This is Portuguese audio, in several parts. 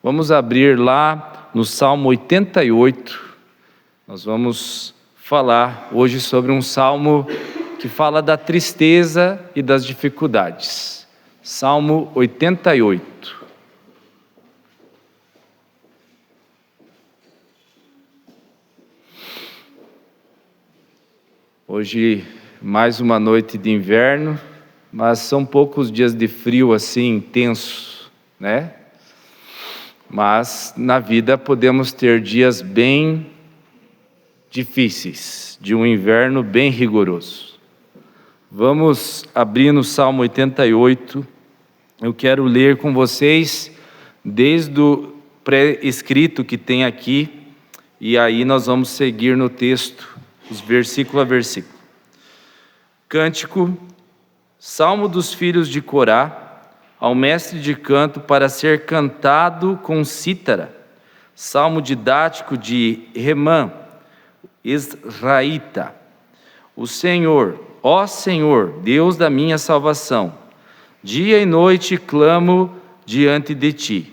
Vamos abrir lá no Salmo 88. Nós vamos falar hoje sobre um salmo que fala da tristeza e das dificuldades. Salmo 88. Hoje, mais uma noite de inverno, mas são poucos dias de frio assim intenso, né? Mas na vida podemos ter dias bem difíceis, de um inverno bem rigoroso. Vamos abrir no Salmo 88. Eu quero ler com vocês desde o pré-escrito que tem aqui, e aí nós vamos seguir no texto, os versículo a versículo. Cântico, Salmo dos filhos de Corá, ao mestre de canto para ser cantado com cítara. Salmo didático de Remã, Israelita. O Senhor, ó Senhor, Deus da minha salvação, dia e noite clamo diante de ti.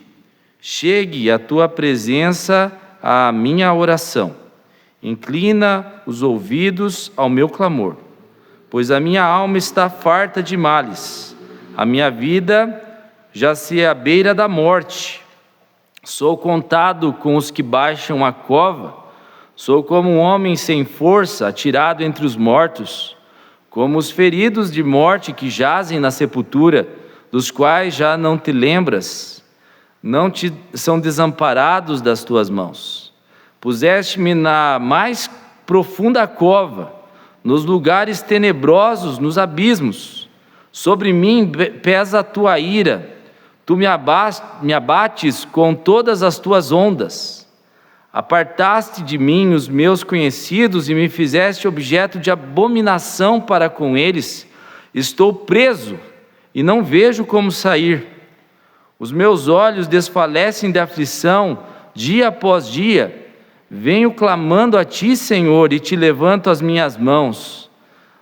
Chegue a tua presença à minha oração. Inclina os ouvidos ao meu clamor, pois a minha alma está farta de males. A minha vida já se à beira da morte. Sou contado com os que baixam a cova. Sou como um homem sem força, atirado entre os mortos, como os feridos de morte que jazem na sepultura, dos quais já não te lembras, não te são desamparados das tuas mãos. Puseste-me na mais profunda cova, nos lugares tenebrosos, nos abismos. Sobre mim pesa a tua ira, tu me abates com todas as tuas ondas. Apartaste de mim os meus conhecidos e me fizeste objeto de abominação para com eles. Estou preso e não vejo como sair. Os meus olhos desfalecem de aflição dia após dia. Venho clamando a ti, Senhor, e te levanto as minhas mãos.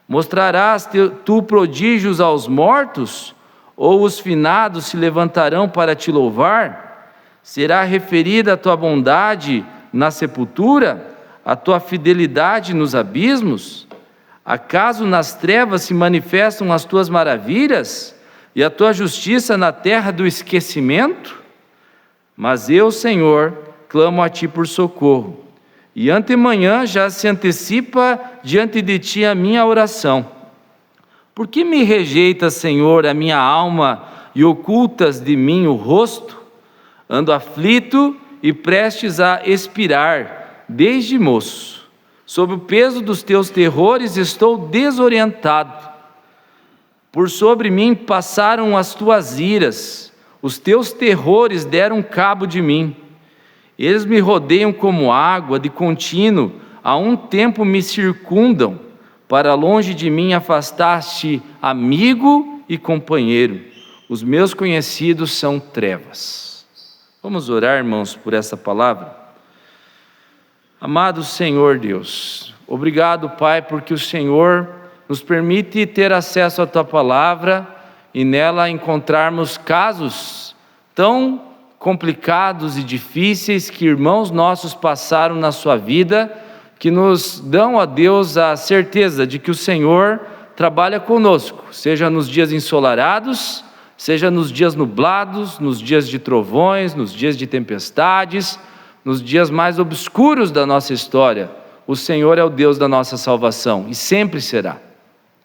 Mostrarás tu prodígios aos mortos? Ou os finados se levantarão para te louvar? Será referida a tua bondade na sepultura, a tua fidelidade nos abismos? Acaso nas trevas se manifestam as tuas maravilhas, e a tua justiça na terra do esquecimento? Mas eu, Senhor, clamo a ti por socorro, e antemanhã já se antecipa diante de ti a minha oração. Por que me rejeitas, Senhor, a minha alma, e ocultas de mim o rosto? Ando aflito e prestes a expirar, desde moço. Sob o peso dos teus terrores estou desorientado. Por sobre mim passaram as tuas iras, os teus terrores deram cabo de mim. Eles me rodeiam como água, de contínuo, há um tempo me circundam. Para longe de mim afastaste amigo e companheiro. Os meus conhecidos são trevas. Vamos orar, irmãos, por essa palavra? Amado Senhor Deus, obrigado, Pai, porque o Senhor nos permite ter acesso à tua palavra e nela encontrarmos casos tão complicados e difíceis que irmãos nossos passaram na sua vida, que nos dão a Deus a certeza de que o Senhor trabalha conosco, seja nos dias ensolarados, seja nos dias nublados, nos dias de trovões, nos dias de tempestades, nos dias mais obscuros da nossa história. O Senhor é o Deus da nossa salvação e sempre será.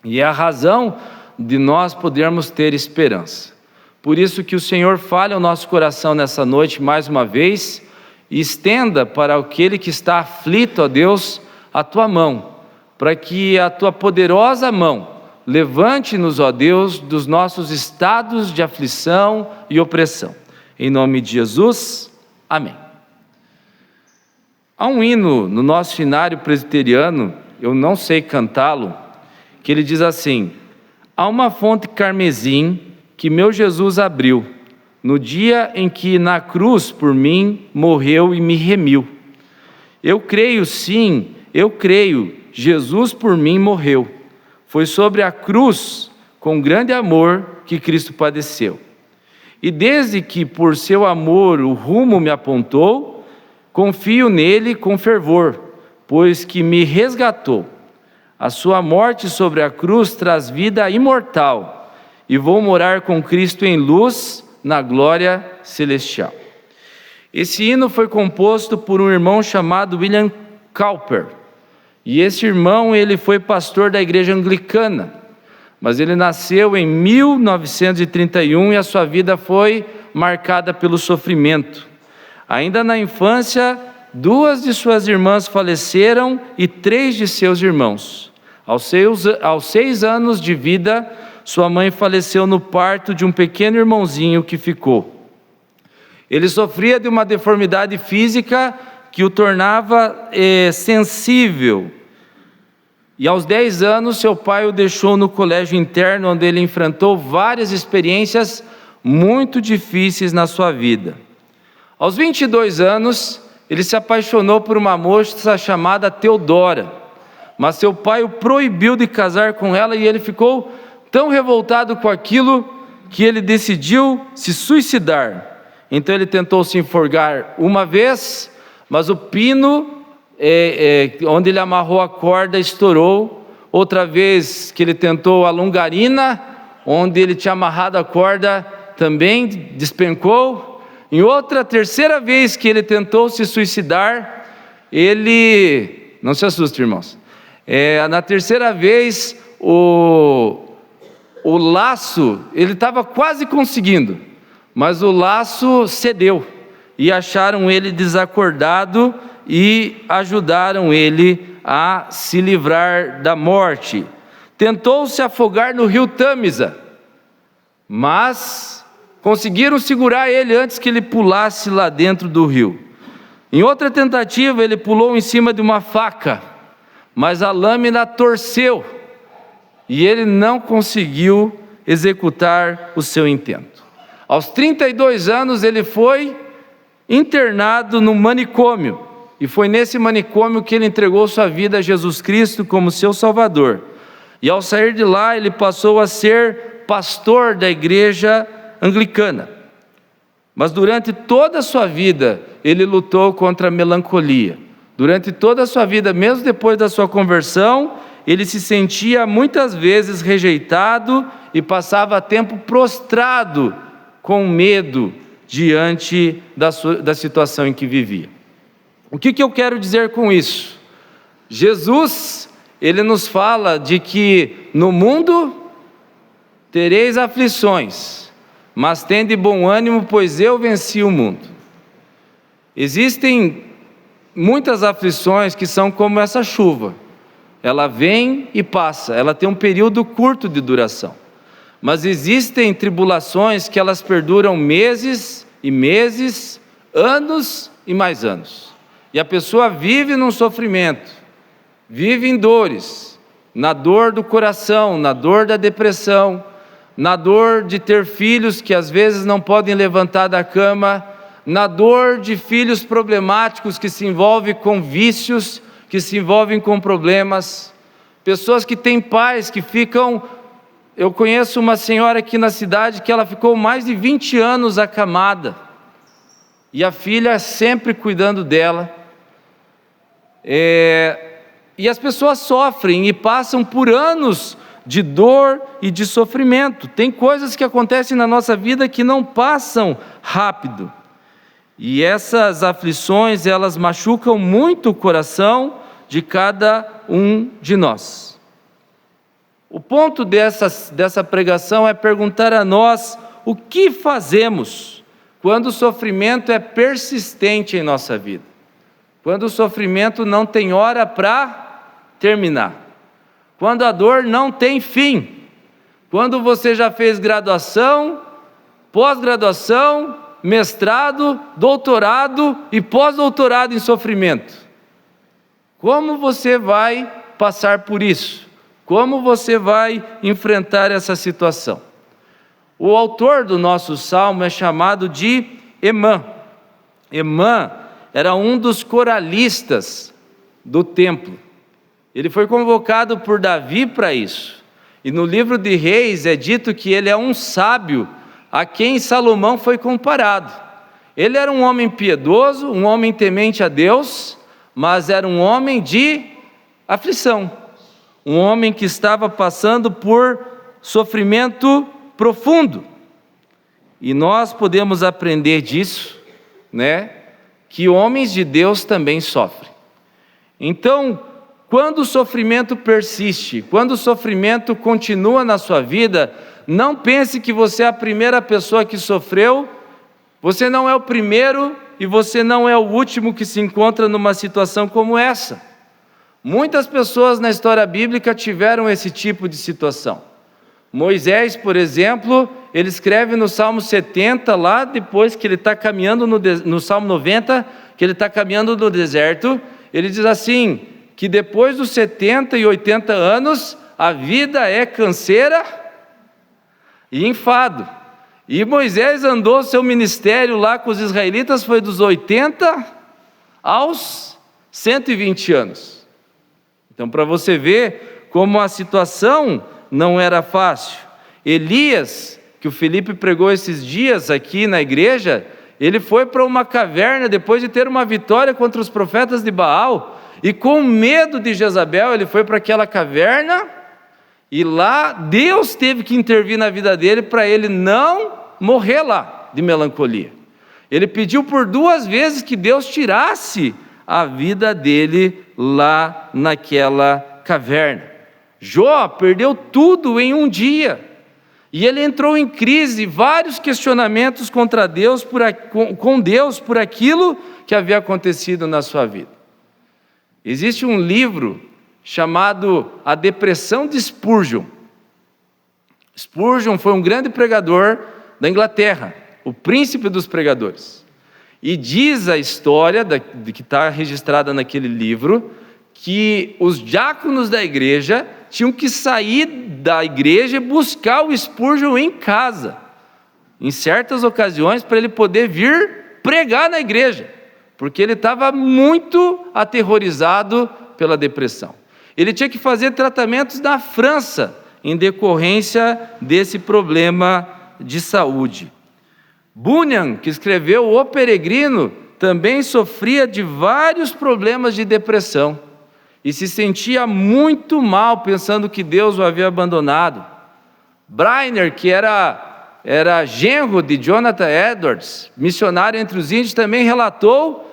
E é a razão de nós podermos ter esperança. Por isso que o Senhor fale ao nosso coração nessa noite mais uma vez e estenda para aquele que está aflito, ó Deus, a tua mão, para que a tua poderosa mão levante-nos, ó Deus, dos nossos estados de aflição e opressão. Em nome de Jesus, amém. Há um hino no nosso hinário presbiteriano, eu não sei cantá-lo, que ele diz assim: há uma fonte carmesim que meu Jesus abriu, no dia em que na cruz por mim morreu e me remiu. Eu creio sim, eu creio, Jesus por mim morreu. Foi sobre a cruz, com grande amor, que Cristo padeceu. E desde que por seu amor o rumo me apontou, confio nele com fervor, pois que me resgatou. A sua morte sobre a cruz traz vida imortal, e vou morar com Cristo em luz na glória celestial. Esse hino foi composto por um irmão chamado William Cowper. E esse irmão, ele foi pastor da igreja anglicana, mas ele nasceu em 1931 e a sua vida foi marcada pelo sofrimento. Ainda na infância, 2 de suas irmãs faleceram e 3 de seus irmãos. Aos 6 anos de vida, sua mãe faleceu no parto de um pequeno irmãozinho que ficou. Ele sofria de uma deformidade física que o tornava sensível. E aos 10 anos, seu pai o deixou no colégio interno, onde ele enfrentou várias experiências muito difíceis na sua vida. Aos 22 anos, ele se apaixonou por uma moça chamada Teodora, mas seu pai o proibiu de casar com ela e ele ficou tão revoltado com aquilo que ele decidiu se suicidar. Então ele tentou se enforcar uma vez, mas o pino onde ele amarrou a corda estourou. Outra vez que ele tentou a longarina, onde ele tinha amarrado a corda, também despencou. Em outra terceira vez que ele tentou se suicidar, ele... Não se assuste, irmãos. Na terceira vez, o laço, ele estava quase conseguindo, mas o laço cedeu. E acharam ele desacordado e ajudaram ele a se livrar da morte. Tentou se afogar no rio Tâmisa, mas conseguiram segurar ele antes que ele pulasse lá dentro do rio. Em outra tentativa, ele pulou em cima de uma faca, mas a lâmina torceu e ele não conseguiu executar o seu intento. Aos 32 anos, ele foi internado no manicômio, e foi nesse manicômio que ele entregou sua vida a Jesus Cristo como seu Salvador. E ao sair de lá, ele passou a ser pastor da igreja anglicana. Mas durante toda a sua vida, ele lutou contra a melancolia. Durante toda a sua vida, mesmo depois da sua conversão, ele se sentia muitas vezes rejeitado e passava tempo prostrado, com medo, diante da situação em que vivia. O que eu quero dizer com isso? Jesus, ele nos fala de que no mundo tereis aflições, mas tende bom ânimo, pois eu venci o mundo. Existem muitas aflições que são como essa chuva. Ela vem e passa, ela tem um período curto de duração. Mas existem tribulações que elas perduram meses e meses, anos e mais anos. E a pessoa vive num sofrimento, vive em dores, na dor do coração, na dor da depressão, na dor de ter filhos que às vezes não podem levantar da cama, na dor de filhos problemáticos que se envolvem com vícios, que se envolvem com problemas, pessoas que têm pais que ficam... Eu conheço uma senhora aqui na cidade que ela ficou mais de 20 anos acamada, e a filha sempre cuidando dela, e as pessoas sofrem e passam por anos de dor e de sofrimento. Tem coisas que acontecem na nossa vida que não passam rápido, e essas aflições, elas machucam muito o coração de cada um de nós. O ponto dessa pregação é perguntar a nós o que fazemos quando o sofrimento é persistente em nossa vida, quando o sofrimento não tem hora para terminar, quando a dor não tem fim, quando você já fez graduação, pós-graduação, mestrado, doutorado e pós-doutorado em sofrimento. Como você vai passar por isso? Como você vai enfrentar essa situação? O autor do nosso salmo é chamado de Emã. Emã era um dos coralistas do templo. Ele foi convocado por Davi para isso. E no livro de Reis é dito que ele é um sábio a quem Salomão foi comparado. Ele era um homem piedoso, um homem temente a Deus, mas era um homem de aflição, um homem que estava passando por sofrimento profundo. E nós podemos aprender disso, né? Que homens de Deus também sofrem. Então, quando o sofrimento persiste, quando o sofrimento continua na sua vida, não pense que você é a primeira pessoa que sofreu, você não é o primeiro e você não é o último que se encontra numa situação como essa. Muitas pessoas na história bíblica tiveram esse tipo de situação. Moisés, por exemplo, ele escreve no Salmo 70, lá depois que ele está caminhando no Salmo 90, que ele está caminhando no deserto, ele diz assim, que depois dos 70 e 80 anos, a vida é canseira e enfado. E Moisés andou seu ministério lá com os israelitas, foi dos 80 aos 120 anos. Então, para você ver como a situação não era fácil. Elias, que o Felipe pregou esses dias aqui na igreja, ele foi para uma caverna depois de ter uma vitória contra os profetas de Baal, e com medo de Jezabel, ele foi para aquela caverna, e lá Deus teve que intervir na vida dele para ele não morrer lá de melancolia. Ele pediu por 2 vezes que Deus tirasse a vida dele lá naquela caverna. Jó perdeu tudo em um dia, e ele entrou em crise, vários questionamentos contra Deus, com Deus por aquilo que havia acontecido na sua vida. Existe um livro chamado A Depressão de Spurgeon. Spurgeon foi um grande pregador da Inglaterra, o príncipe dos pregadores. E diz a história, que está registrada naquele livro, que os diáconos da igreja tinham que sair da igreja e buscar o Spurgeon em casa, em certas ocasiões, para ele poder vir pregar na igreja, porque ele estava muito aterrorizado pela depressão. Ele tinha que fazer tratamentos na França, em decorrência desse problema de saúde. Bunyan, que escreveu O Peregrino, também sofria de vários problemas de depressão, e se sentia muito mal, pensando que Deus o havia abandonado. Briner, que era genro de Jonathan Edwards, missionário entre os índios, também relatou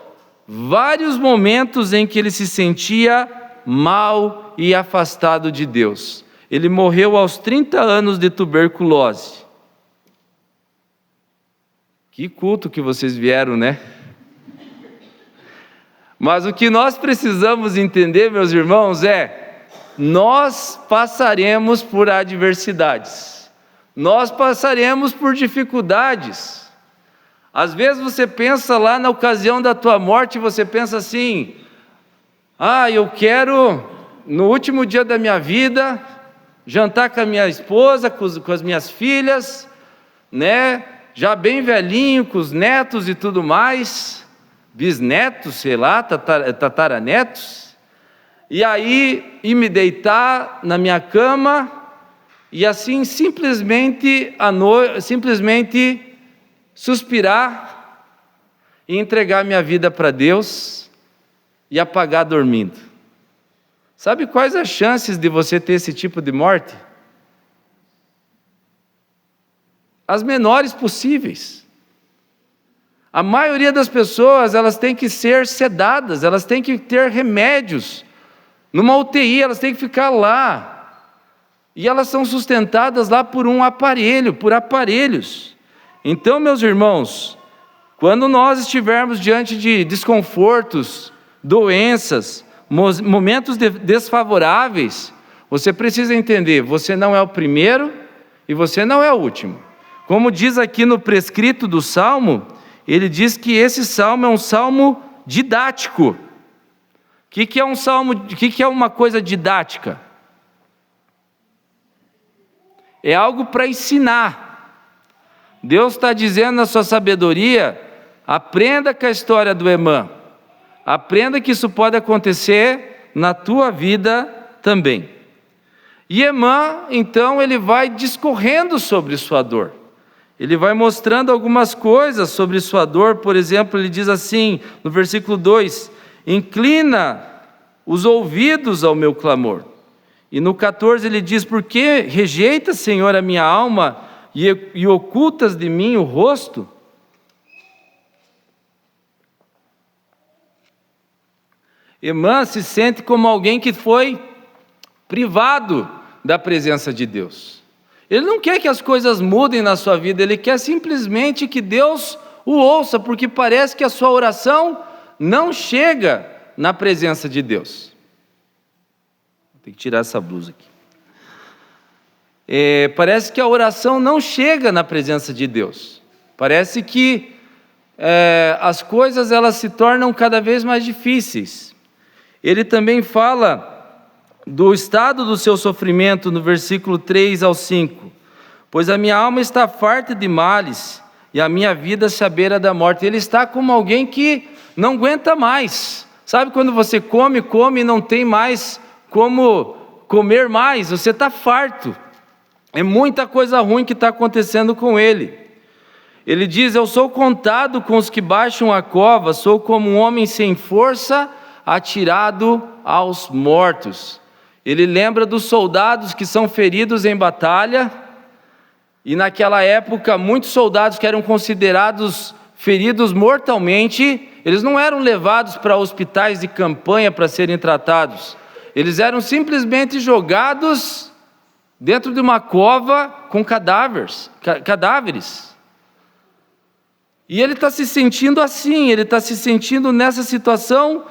vários momentos em que ele se sentia mal e afastado de Deus. Ele morreu aos 30 anos de tuberculose. Que culto que vocês vieram, né? Mas o que nós precisamos entender, meus irmãos, nós passaremos por adversidades, nós passaremos por dificuldades. Às vezes você pensa lá na ocasião da tua morte, você pensa assim, eu quero, no último dia da minha vida, jantar com a minha esposa, com as minhas filhas, né? Já bem velhinho, com os netos e tudo mais, bisnetos, sei lá, tataranetos, e aí ir me deitar na minha cama, e assim simplesmente suspirar e entregar minha vida para Deus e apagar dormindo. Sabe quais as chances de você ter esse tipo de morte? As menores possíveis. A maioria das pessoas, elas têm que ser sedadas, elas têm que ter remédios, numa UTI, elas têm que ficar lá, e elas são sustentadas lá por aparelhos. Então, meus irmãos, quando nós estivermos diante de desconfortos, doenças, momentos desfavoráveis, você precisa entender, você não é o primeiro e você não é o último. Como diz aqui no prescrito do Salmo, ele diz que esse salmo é um salmo didático. O que é um salmo? O que é uma coisa didática? É algo para ensinar. Deus está dizendo na sua sabedoria, aprenda com a história do Emã. Aprenda que isso pode acontecer na tua vida também. E Emã, então, ele vai discorrendo sobre sua dor. Ele vai mostrando algumas coisas sobre sua dor. Por exemplo, ele diz assim, no versículo 2, inclina os ouvidos ao meu clamor. E no 14 ele diz, por que rejeitas, Senhor, a minha alma e ocultas de mim o rosto? Emã se sente como alguém que foi privado da presença de Deus. Ele não quer que as coisas mudem na sua vida, ele quer simplesmente que Deus o ouça, porque parece que a sua oração não chega na presença de Deus. Vou ter que tirar essa blusa aqui. Parece que a oração não chega na presença de Deus. Parece que as coisas elas se tornam cada vez mais difíceis. Ele também fala do estado do seu sofrimento no versículo 3 ao 5. Pois a minha alma está farta de males e a minha vida se à beira da morte. Ele está como alguém que não aguenta mais. Sabe quando você come e não tem mais como comer mais? Você está farto. É muita coisa ruim que está acontecendo com ele. Ele diz, eu sou contado com os que baixam a cova, sou como um homem sem força, atirado aos mortos. Ele lembra dos soldados que são feridos em batalha, e naquela época muitos soldados que eram considerados feridos mortalmente, eles não eram levados para hospitais de campanha para serem tratados, eles eram simplesmente jogados dentro de uma cova com cadáveres. E ele está se sentindo assim, ele está se sentindo nessa situação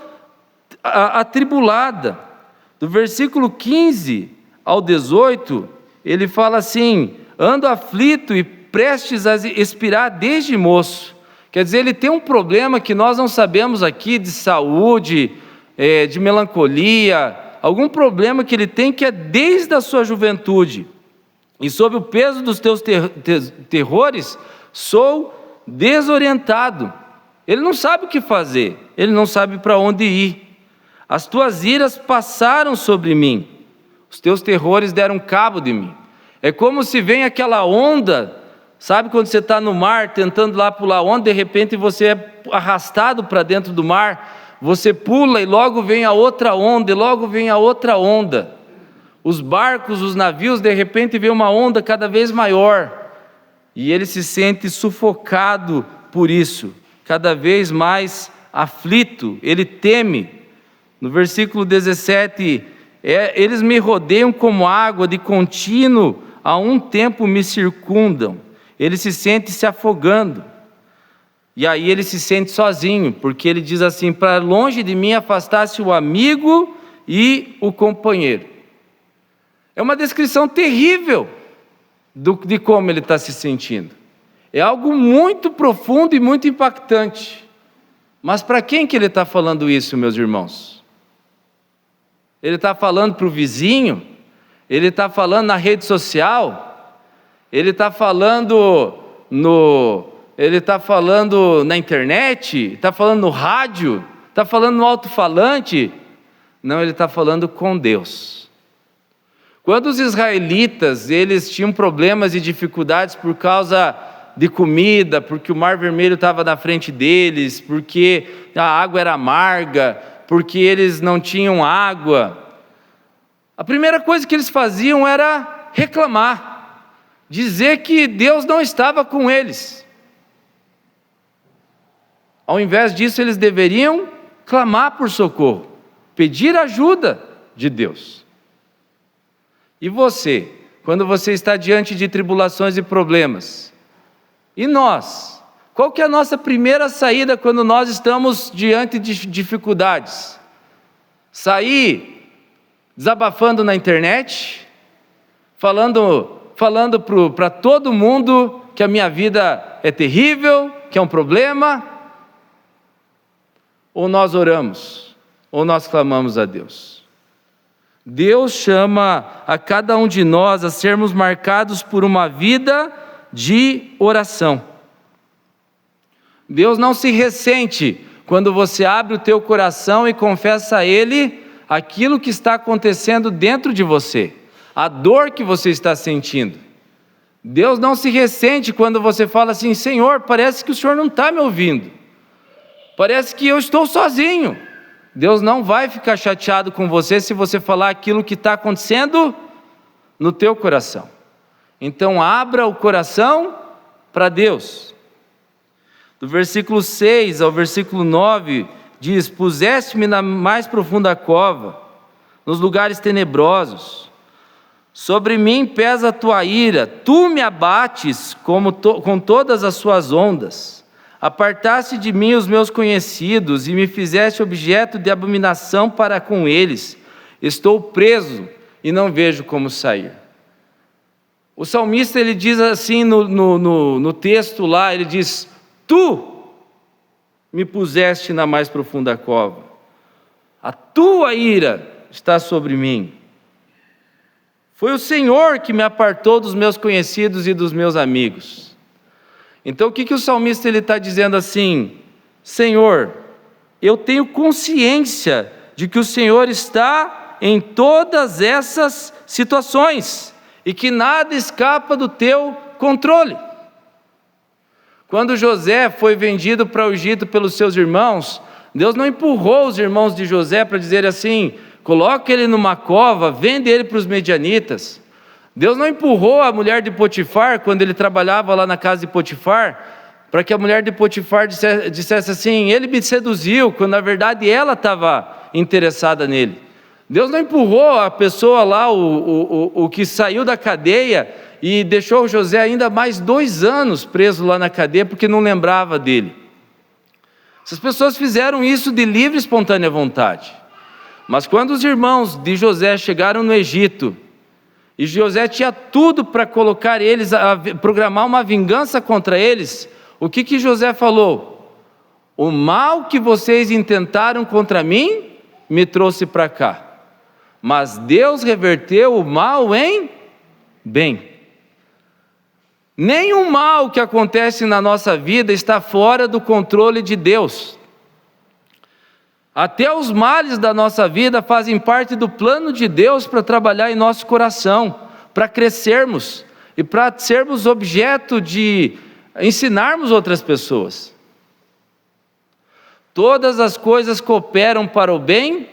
atribulada. Do versículo 15 ao 18, ele fala assim, ando aflito e prestes a expirar desde moço. Quer dizer, ele tem um problema que nós não sabemos aqui, de saúde, de melancolia, algum problema que ele tem que é desde a sua juventude. E sob o peso dos teus terrores, sou desorientado. Ele não sabe o que fazer, ele não sabe para onde ir. As tuas iras passaram sobre mim, os teus terrores deram cabo de mim. É como se vem aquela onda, sabe quando você está no mar, tentando lá pular onda, de repente você é arrastado para dentro do mar, você pula e logo vem a outra onda, e logo vem a outra onda. Os barcos, os navios, de repente vem uma onda cada vez maior, e ele se sente sufocado por isso, cada vez mais aflito, ele teme. No versículo 17, eles me rodeiam como água, de contínuo, há um tempo me circundam. Ele se sente se afogando. E aí ele se sente sozinho, porque ele diz assim, para longe de mim afastasse o amigo e o companheiro. É uma descrição terrível de como ele está se sentindo. É algo muito profundo e muito impactante. Mas para quem que ele está falando isso, meus irmãos? Ele está falando para o vizinho? Ele está falando na rede social? Ele está falando na internet? Está falando no rádio? Está falando no alto-falante? Não, ele está falando com Deus. Quando os israelitas, eles tinham problemas e dificuldades por causa de comida, porque o Mar Vermelho estava na frente deles, porque a água era amarga, porque eles não tinham água, a primeira coisa que eles faziam era reclamar, dizer que Deus não estava com eles. Ao invés disso, eles deveriam clamar por socorro, pedir ajuda de Deus. E você, quando você está diante de tribulações e problemas, e nós? Qual que é a nossa primeira saída quando nós estamos diante de dificuldades? Sair desabafando na internet, falando para todo mundo que a minha vida é terrível, que é um problema? Ou nós oramos, ou nós clamamos a Deus? Deus chama a cada um de nós a sermos marcados por uma vida de oração. Deus não se ressente quando você abre o teu coração e confessa a Ele aquilo que está acontecendo dentro de você, a dor que você está sentindo. Deus não se ressente quando você fala assim: Senhor, parece que o Senhor não está me ouvindo, parece que eu estou sozinho. Deus não vai ficar chateado com você se você falar aquilo que está acontecendo no teu coração. Então abra o coração para Deus. Do versículo 6 ao versículo 9 diz: puseste-me na mais profunda cova, nos lugares tenebrosos. Sobre mim pesa a tua ira, tu me abates com todas as suas ondas. Apartaste de mim os meus conhecidos e me fizeste objeto de abominação para com eles. Estou preso e não vejo como sair. O salmista, ele diz assim no texto lá, ele diz: tu me puseste na mais profunda cova, a tua ira está sobre mim. Foi o Senhor que me apartou dos meus conhecidos e dos meus amigos. Então o que o salmista está dizendo assim? Senhor, eu tenho consciência de que o Senhor está em todas essas situações e que nada escapa do teu controle. Quando José foi vendido para o Egito pelos seus irmãos, Deus não empurrou os irmãos de José para dizer assim: coloque ele numa cova, vende ele para os medianitas. Deus não empurrou a mulher de Potifar, quando ele trabalhava lá na casa de Potifar, para que a mulher de Potifar dissesse assim: ele me seduziu, quando na verdade ela estava interessada nele. Deus não empurrou a pessoa lá, o que saiu da cadeia, e deixou José ainda mais 2 anos preso lá na cadeia, porque não lembrava dele. Essas pessoas fizeram isso de livre e espontânea vontade. Mas quando os irmãos de José chegaram no Egito, e José tinha tudo para colocar eles, programar uma vingança contra eles, o que José falou? O mal que vocês intentaram contra mim, me trouxe para cá. Mas Deus reverteu o mal em bem. Nenhum mal que acontece na nossa vida está fora do controle de Deus. Até os males da nossa vida fazem parte do plano de Deus para trabalhar em nosso coração, para crescermos e para sermos objeto de ensinarmos outras pessoas. Todas as coisas cooperam para o bem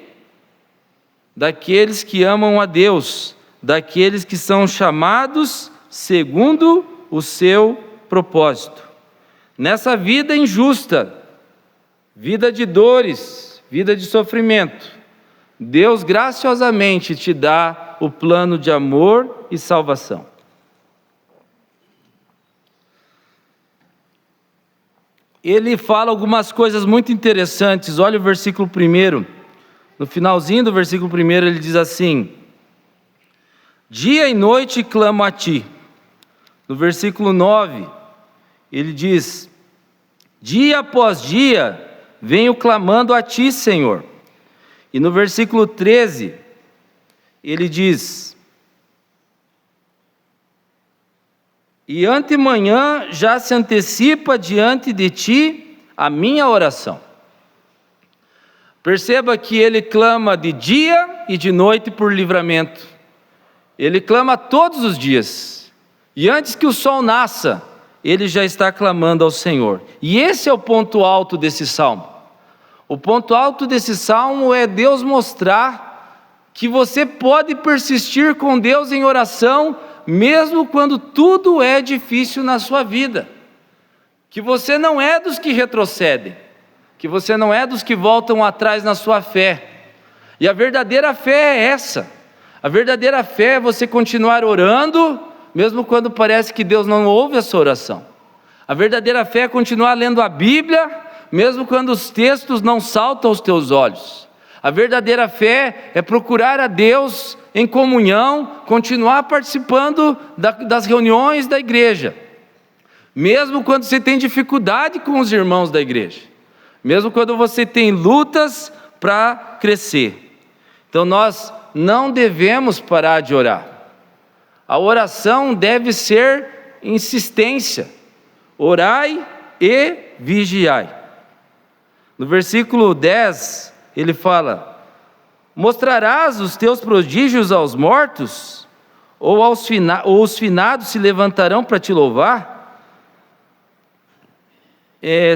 daqueles que amam a Deus, daqueles que são chamados segundo o seu propósito. Nessa vida injusta, vida de dores, vida de sofrimento, Deus graciosamente te dá o plano de amor e salvação. Ele fala algumas coisas muito interessantes. Olha o versículo 1. No finalzinho do versículo 1 ele diz assim: dia e noite clamo a ti. No versículo 9 ele diz: dia após dia venho clamando a ti, Senhor. E no versículo 13 ele diz: e antemanhã já se antecipa diante de ti a minha oração. Perceba que ele clama de dia e de noite por livramento. Ele clama todos os dias. E antes que o sol nasça, ele já está clamando ao Senhor. E esse é o ponto alto desse salmo. O ponto alto desse salmo é Deus mostrar que você pode persistir com Deus em oração, mesmo quando tudo é difícil na sua vida. Que você não é dos que retrocedem, que você não é dos que voltam atrás na sua fé. E a verdadeira fé é essa. A verdadeira fé é você continuar orando, mesmo quando parece que Deus não ouve a sua oração. A verdadeira fé é continuar lendo a Bíblia, mesmo quando os textos não saltam aos teus olhos. A verdadeira fé é procurar a Deus em comunhão, continuar participando das reuniões da igreja, mesmo quando você tem dificuldade com os irmãos da igreja, mesmo quando você tem lutas para crescer. Então nós não devemos parar de orar. A oração deve ser insistência. Orai e vigiai. No versículo 10, ele fala: mostrarás os teus prodígios aos mortos? ou os finados se levantarão para te louvar?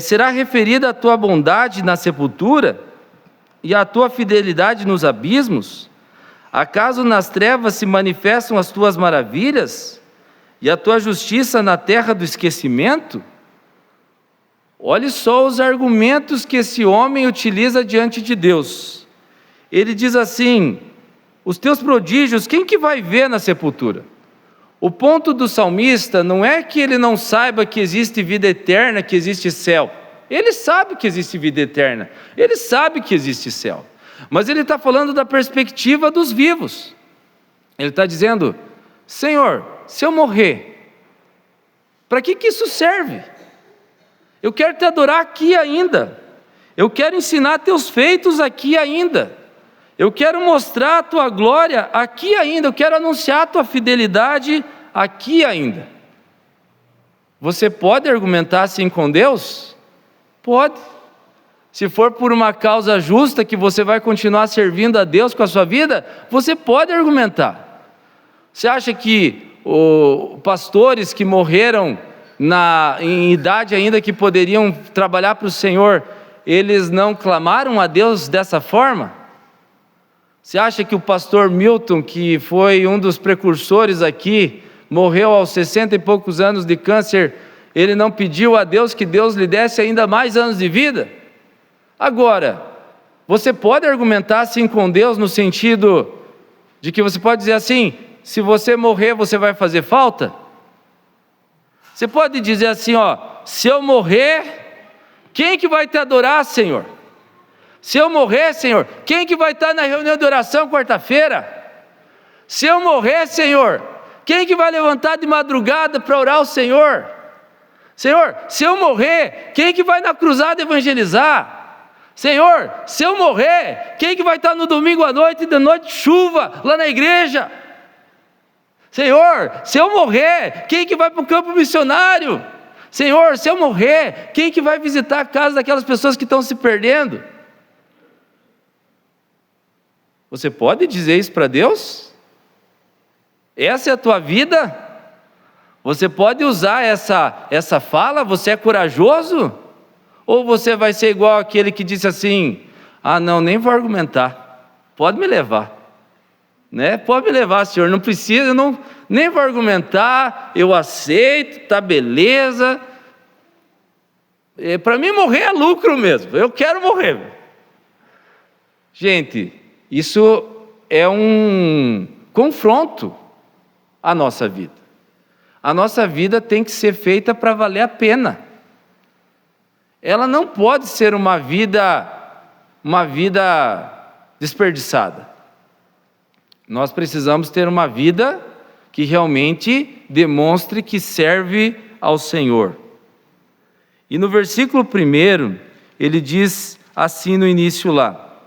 Será referida a tua bondade na sepultura e a tua fidelidade nos abismos? Acaso nas trevas se manifestam as tuas maravilhas e a tua justiça na terra do esquecimento? Olhe só os argumentos que esse homem utiliza diante de Deus. Ele diz assim: os teus prodígios, quem que vai ver na sepultura? O ponto do salmista não é que ele não saiba que existe vida eterna, que existe céu. Ele sabe que existe vida eterna, ele sabe que existe céu. Mas ele está falando da perspectiva dos vivos. Ele está dizendo: Senhor, se eu morrer, para que isso serve? Eu quero te adorar aqui ainda. Eu quero ensinar teus feitos aqui ainda. Eu quero mostrar a tua glória aqui ainda. Eu quero anunciar a tua fidelidade aqui ainda. Você pode argumentar assim com Deus? Pode. Se for por uma causa justa que você vai continuar servindo a Deus com a sua vida, você pode argumentar. Você acha que pastores que morreram em idade ainda que poderiam trabalhar para o Senhor, eles não clamaram a Deus dessa forma? Você acha que o pastor Milton, que foi um dos precursores aqui, morreu aos 60 e poucos anos de câncer, ele não pediu a Deus que Deus lhe desse ainda mais anos de vida? Agora, você pode argumentar assim com Deus no sentido de que você pode dizer assim: se você morrer, você vai fazer falta? Você pode dizer assim, se eu morrer, quem que vai te adorar, Senhor? Se eu morrer, Senhor, quem que vai estar na reunião de oração quarta-feira? Se eu morrer, Senhor, quem que vai levantar de madrugada para orar ao Senhor? Senhor, se eu morrer, quem que vai na cruzada evangelizar? Senhor, se eu morrer, quem que vai estar no domingo à noite, de noite de chuva, lá na igreja? Senhor, se eu morrer, quem que vai para o campo missionário? Senhor, se eu morrer, quem que vai visitar a casa daquelas pessoas que estão se perdendo? Você pode dizer isso para Deus? Essa é a tua vida? Você pode usar essa fala? Você é corajoso? Ou você vai ser igual aquele que disse assim: não, nem vou argumentar, pode me levar, né? Pode me levar, Senhor, não precisa, nem vou argumentar, eu aceito, tá beleza. Para mim morrer é lucro mesmo, eu quero morrer. Gente, isso é um confronto à nossa vida. A nossa vida tem que ser feita para valer a pena. Ela não pode ser uma vida desperdiçada. Nós precisamos ter uma vida que realmente demonstre que serve ao Senhor. E no versículo 1, ele diz assim no início lá: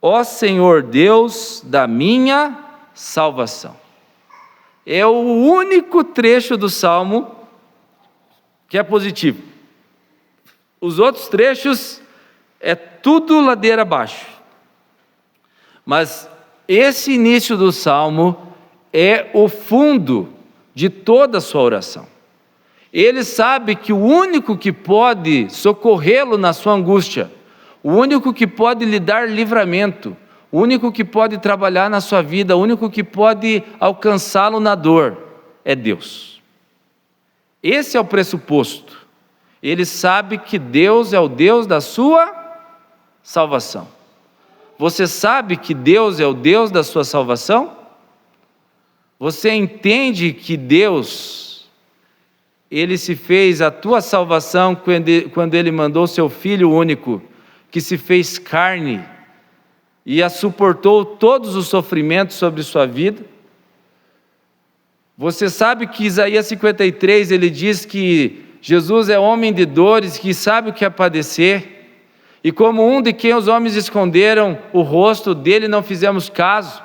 ó Senhor Deus da minha salvação. É o único trecho do Salmo que é positivo. Os outros trechos é tudo ladeira abaixo. Mas esse início do Salmo é o fundo de toda a sua oração. Ele sabe que o único que pode socorrê-lo na sua angústia, o único que pode lhe dar livramento, o único que pode trabalhar na sua vida, o único que pode alcançá-lo na dor, é Deus. Esse é o pressuposto. Ele sabe que Deus é o Deus da sua salvação. Você sabe que Deus é o Deus da sua salvação? Você entende que Deus, Ele se fez a tua salvação quando Ele mandou seu Filho único, que se fez carne e suportou todos os sofrimentos sobre sua vida? Você sabe que Isaías 53, ele diz que Jesus é homem de dores, que sabe o que é padecer, e como um de quem os homens esconderam o rosto, dele não fizemos caso.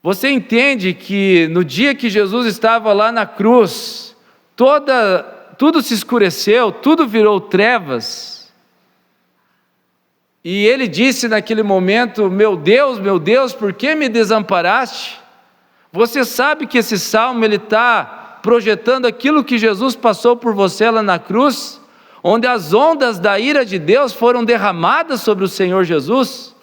Você entende que no dia que Jesus estava lá na cruz, tudo se escureceu, tudo virou trevas, E ele disse naquele momento: meu Deus, por que me desamparaste? Você sabe que esse salmo ele está projetando aquilo que Jesus passou por você lá na cruz, onde as ondas da ira de Deus foram derramadas sobre o Senhor Jesus.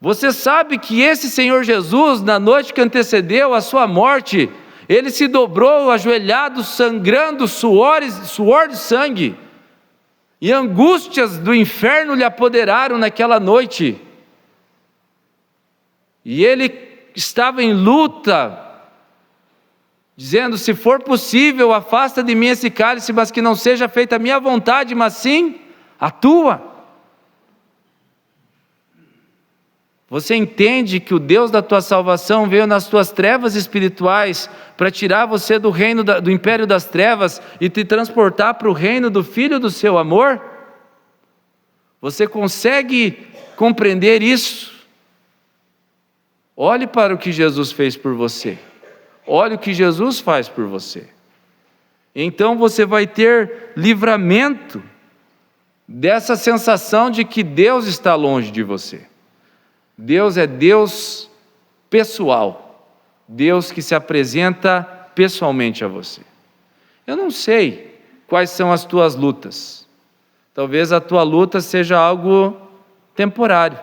Você sabe que esse Senhor Jesus, na noite que antecedeu a sua morte, ele se dobrou ajoelhado, sangrando, suor de sangue, e angústias do inferno lhe apoderaram naquela noite, e ele estava em luta, dizendo: se for possível, afasta de mim esse cálice, mas que não seja feita a minha vontade, mas sim a tua. Você entende que o Deus da tua salvação veio nas tuas trevas espirituais para tirar você do reino do império das trevas e te transportar para o reino do Filho do seu amor? Você consegue compreender isso? Olhe para o que Jesus fez por você. Olhe o que Jesus faz por você. Então você vai ter livramento dessa sensação de que Deus está longe de você. Deus é Deus pessoal, Deus que se apresenta pessoalmente a você. Eu não sei quais são as tuas lutas, talvez a tua luta seja algo temporário.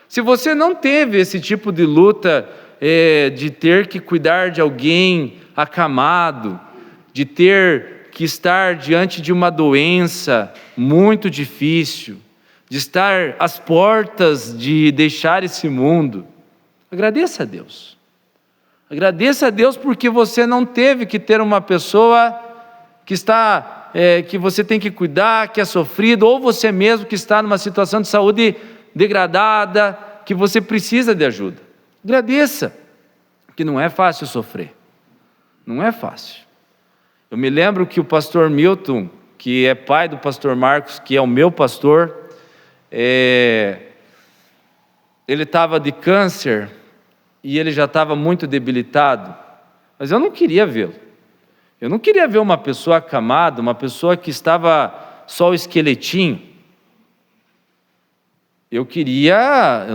Se você não teve esse tipo de luta, de ter que cuidar de alguém acamado, de ter que estar diante de uma doença muito difícil, de estar às portas de deixar esse mundo, agradeça a Deus. Agradeça a Deus porque você não teve que ter uma pessoa que você tem que cuidar, que é sofrido, ou você mesmo que está numa situação de saúde degradada, que você precisa de ajuda. Agradeça, porque não é fácil sofrer. Não é fácil. Eu me lembro que o pastor Milton, que é pai do pastor Marcos, que é o meu pastor, ele estava de câncer e ele já estava muito debilitado, mas eu não queria vê-lo. Eu não queria ver uma pessoa acamada, uma pessoa que estava só o esqueletinho. Eu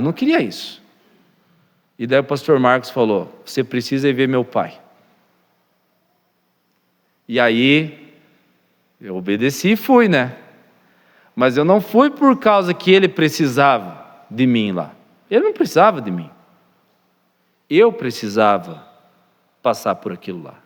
não queria isso. E daí o pastor Marcos falou: você precisa ir ver meu pai. E aí eu obedeci e fui, né? Mas eu não fui por causa que ele precisava de mim lá. Ele não precisava de mim. Eu precisava passar por aquilo lá.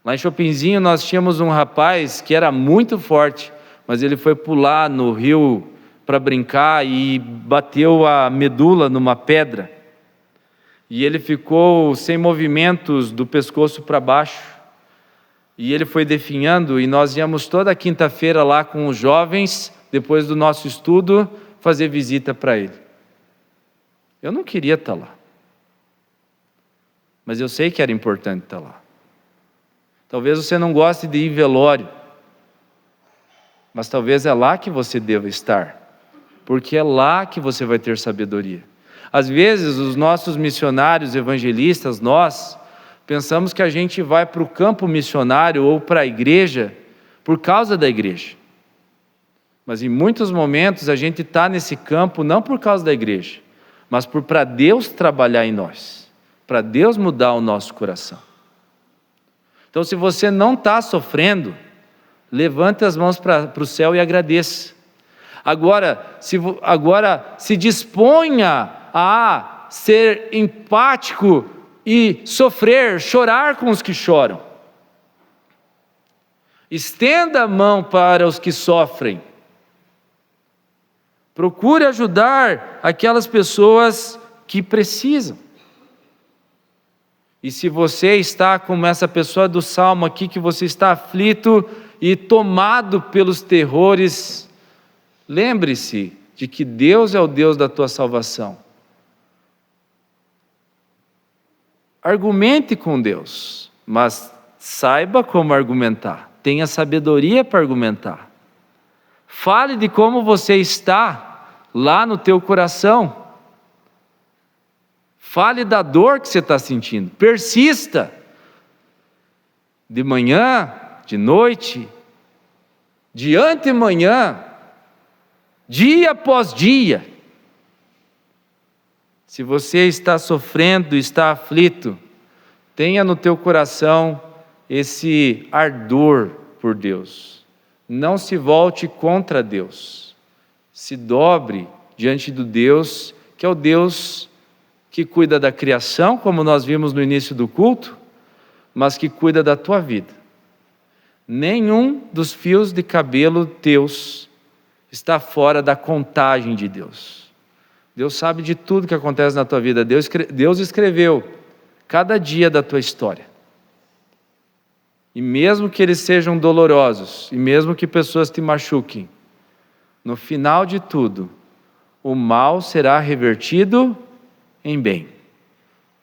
Lá em Chopinzinho nós tínhamos um rapaz que era muito forte, mas ele foi pular no rio para brincar e bateu a medula numa pedra. E ele ficou sem movimentos do pescoço para baixo. E ele foi definhando, e nós íamos toda quinta-feira lá com os jovens, depois do nosso estudo, fazer visita para ele. Eu não queria estar lá, mas eu sei que era importante estar lá. Talvez você não goste de ir em velório, mas talvez é lá que você deva estar, porque é lá que você vai ter sabedoria. Às vezes os nossos missionários, evangelistas, nós pensamos que a gente vai para o campo missionário ou para a igreja por causa da igreja. Mas em muitos momentos a gente está nesse campo não por causa da igreja, mas para Deus trabalhar em nós, para Deus mudar o nosso coração. Então, se você não está sofrendo, levante as mãos para o céu e agradeça. Agora se disponha a ser empático e sofrer, chorar com os que choram. Estenda a mão para os que sofrem. Procure ajudar aquelas pessoas que precisam. E se você está como essa pessoa do Salmo aqui, que você está aflito e tomado pelos terrores, lembre-se de que Deus é o Deus da tua salvação. Argumente com Deus, mas saiba como argumentar. Tenha sabedoria para argumentar. Fale de como você está lá no teu coração. Fale da dor que você está sentindo. Persista. De manhã, de noite, de antemanhã. dia após dia. Se você está sofrendo, está aflito, tenha no teu coração esse ardor por Deus. Não se volte contra Deus. Se dobre diante do Deus, que é o Deus que cuida da criação, como nós vimos no início do culto, mas que cuida da tua vida. Nenhum dos fios de cabelo teus está fora da contagem de Deus. Deus sabe de tudo que acontece na tua vida. Deus escreveu cada dia da tua história. E mesmo que eles sejam dolorosos, e mesmo que pessoas te machuquem, no final de tudo, o mal será revertido em bem.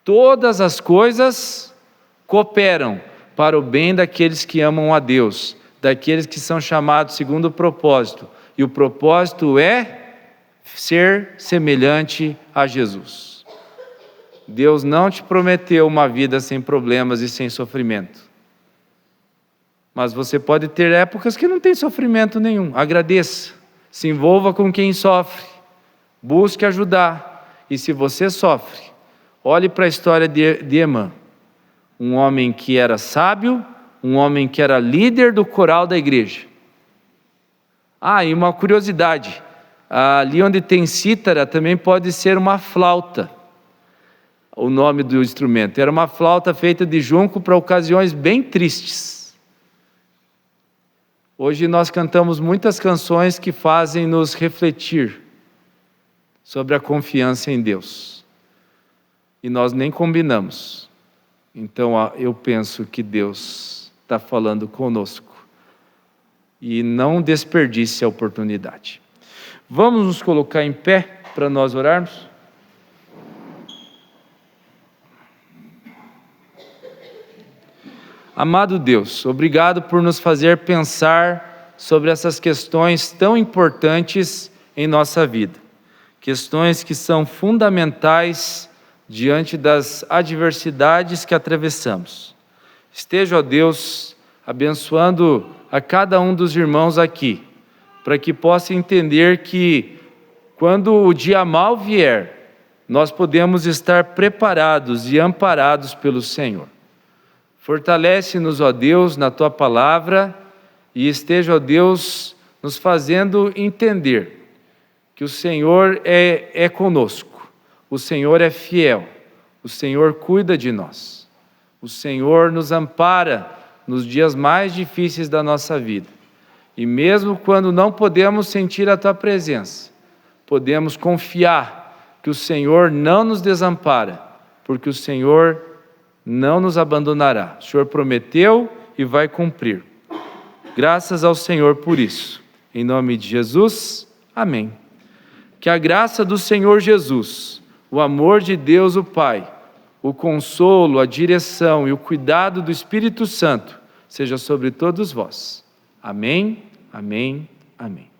Todas as coisas cooperam para o bem daqueles que amam a Deus, daqueles que são chamados segundo o propósito. E o propósito é ser semelhante a Jesus. Deus não te prometeu uma vida sem problemas e sem sofrimento. Mas você pode ter épocas que não tem sofrimento nenhum. Agradeça, se envolva com quem sofre, busque ajudar. E se você sofre, olhe para a história de Emã, um homem que era sábio, um homem que era líder do coral da igreja. E uma curiosidade, ali onde tem cítara também pode ser uma flauta, o nome do instrumento. Era uma flauta feita de junco para ocasiões bem tristes. Hoje nós cantamos muitas canções que fazem nos refletir sobre a confiança em Deus. E nós nem combinamos. Então eu penso que Deus está falando conosco. E não desperdice a oportunidade. Vamos nos colocar em pé para nós orarmos? Amado Deus, obrigado por nos fazer pensar sobre essas questões tão importantes em nossa vida. Questões que são fundamentais diante das adversidades que atravessamos. Esteja, ó Deus, abençoando a cada um dos irmãos aqui, para que possa entender que quando o dia mal vier, nós podemos estar preparados e amparados pelo Senhor. Fortalece-nos, ó Deus, na Tua palavra e esteja, ó Deus, nos fazendo entender que o Senhor é conosco, o Senhor é fiel, o Senhor cuida de nós, o Senhor nos ampara nos dias mais difíceis da nossa vida. E mesmo quando não podemos sentir a Tua presença, podemos confiar que o Senhor não nos desampara, porque o Senhor não nos abandonará. O Senhor prometeu e vai cumprir. Graças ao Senhor por isso. Em nome de Jesus, amém. Que a graça do Senhor Jesus, o amor de Deus o Pai, o consolo, a direção e o cuidado do Espírito Santo seja sobre todos vós. Amém, amém, amém.